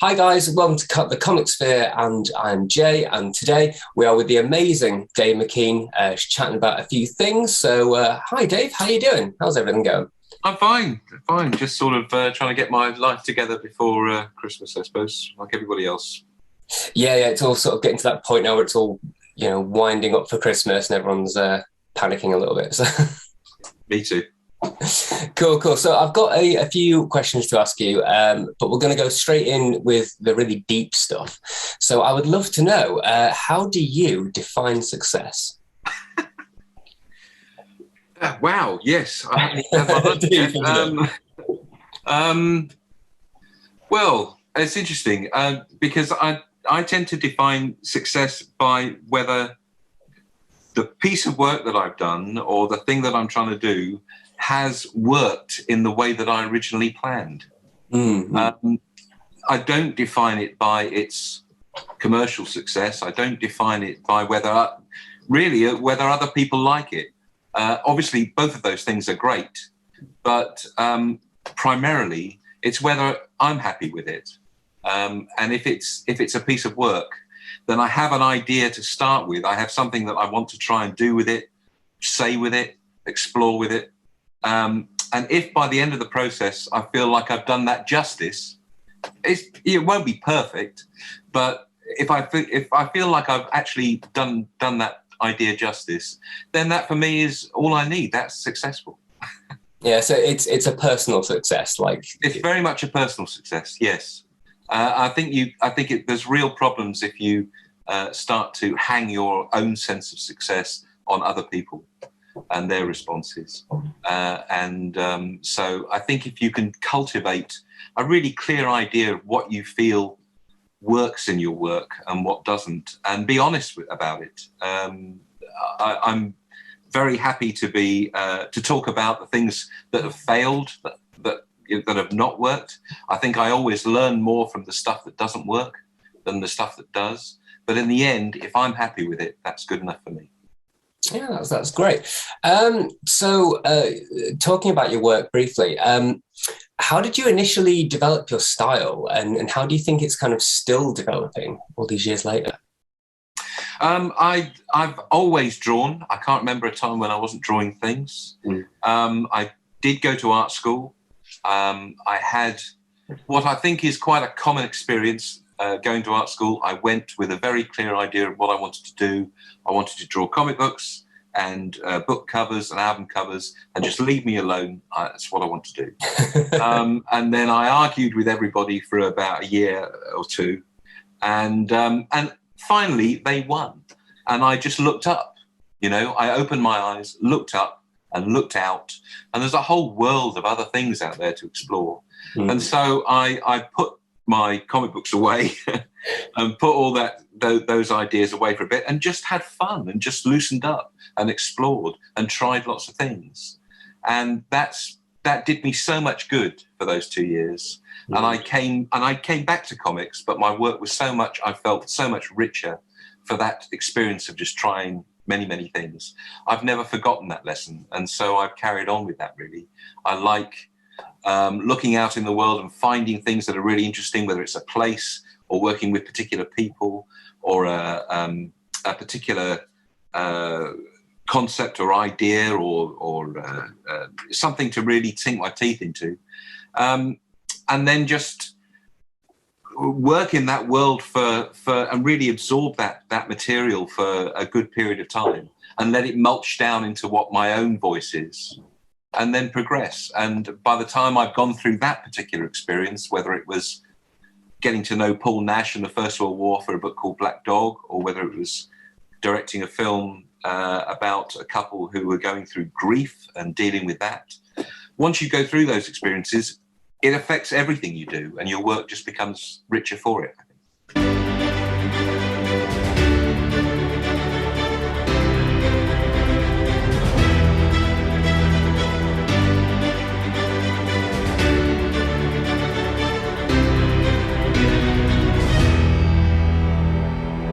Hi guys, welcome to Cut the Comic Sphere, and I'm Jay, and today we are with the amazing Dave McKean, chatting about a few things. So, hi Dave, how you doing? How's everything going? I'm fine, fine. Just sort of trying to get my life together before Christmas, I suppose, like everybody else. Yeah, it's all sort of getting to that point now where it's all, winding up for Christmas and everyone's panicking a little bit. So. Me too. Cool. So I've got a few questions to ask you, but we're going to go straight in with the really deep stuff. So I would love to know, how do you define success? Wow, yes. I haven't had my lunch yet. Well, it's interesting because I tend to define success by whether the piece of work that I've done or the thing that I'm trying to do has worked in the way that I originally planned. Mm-hmm. I don't define it by its commercial success. I don't define it by whether other people like it. Obviously, both of those things are great, but primarily it's whether I'm happy with it. And if it's a piece of work, then I have an idea to start with. I have something that I want to try and do with it, say with it, explore with it. And if by the end of the process I feel like I've done that justice, it won't be perfect, but if I feel like I've actually done that idea justice, then that for me is all I need. That's successful. Yeah, so it's a personal success. It's very much a personal success. Yes, I think there's real problems if you start to hang your own sense of success on other people and their responses. So I think if you can cultivate a really clear idea of what you feel works in your work and what doesn't, and be honest about it. I'm very happy to talk about the things that have failed, that have not worked. I think I always learn more from the stuff that doesn't work than the stuff that does. But in the end, if I'm happy with it, that's good enough for me. Yeah, that's great. So talking about your work briefly, how did you initially develop your style, and how do you think it's kind of still developing all these years later? I've always drawn. I can't remember a time when I wasn't drawing things. I did go to art school. I had what I think is quite a common experience going to art school. I went with a very clear idea of what I wanted to do. I wanted to draw comic books and book covers and album covers, and just leave me alone. That's what I want to do. And then I argued with everybody for about a year or two, and finally they won. And I just looked up. I opened my eyes, looked up, and looked out, and there's a whole world of other things out there to explore. And so I put my comic books away and put all those ideas away for a bit, and just had fun and just loosened up and explored and tried lots of things. And that did me so much good for those 2 years. And I came back to comics, but my work was I felt so much richer for that experience of just trying many, many things. I've never forgotten that lesson. And so I've carried on with that, really. I like looking out in the world and finding things that are really interesting, whether it's a place or working with particular people or a particular concept or idea or something to really sink my teeth into. And then just work in that world for and really absorb that material for a good period of time and let it mulch down into what my own voice is, and then progress. And by the time I've gone through that particular experience, whether it was getting to know Paul Nash in the First World War for a book called Black Dog, or whether it was directing a film about a couple who were going through grief and dealing with that, once you go through those experiences, it affects everything you do, and your work just becomes richer for it, I think.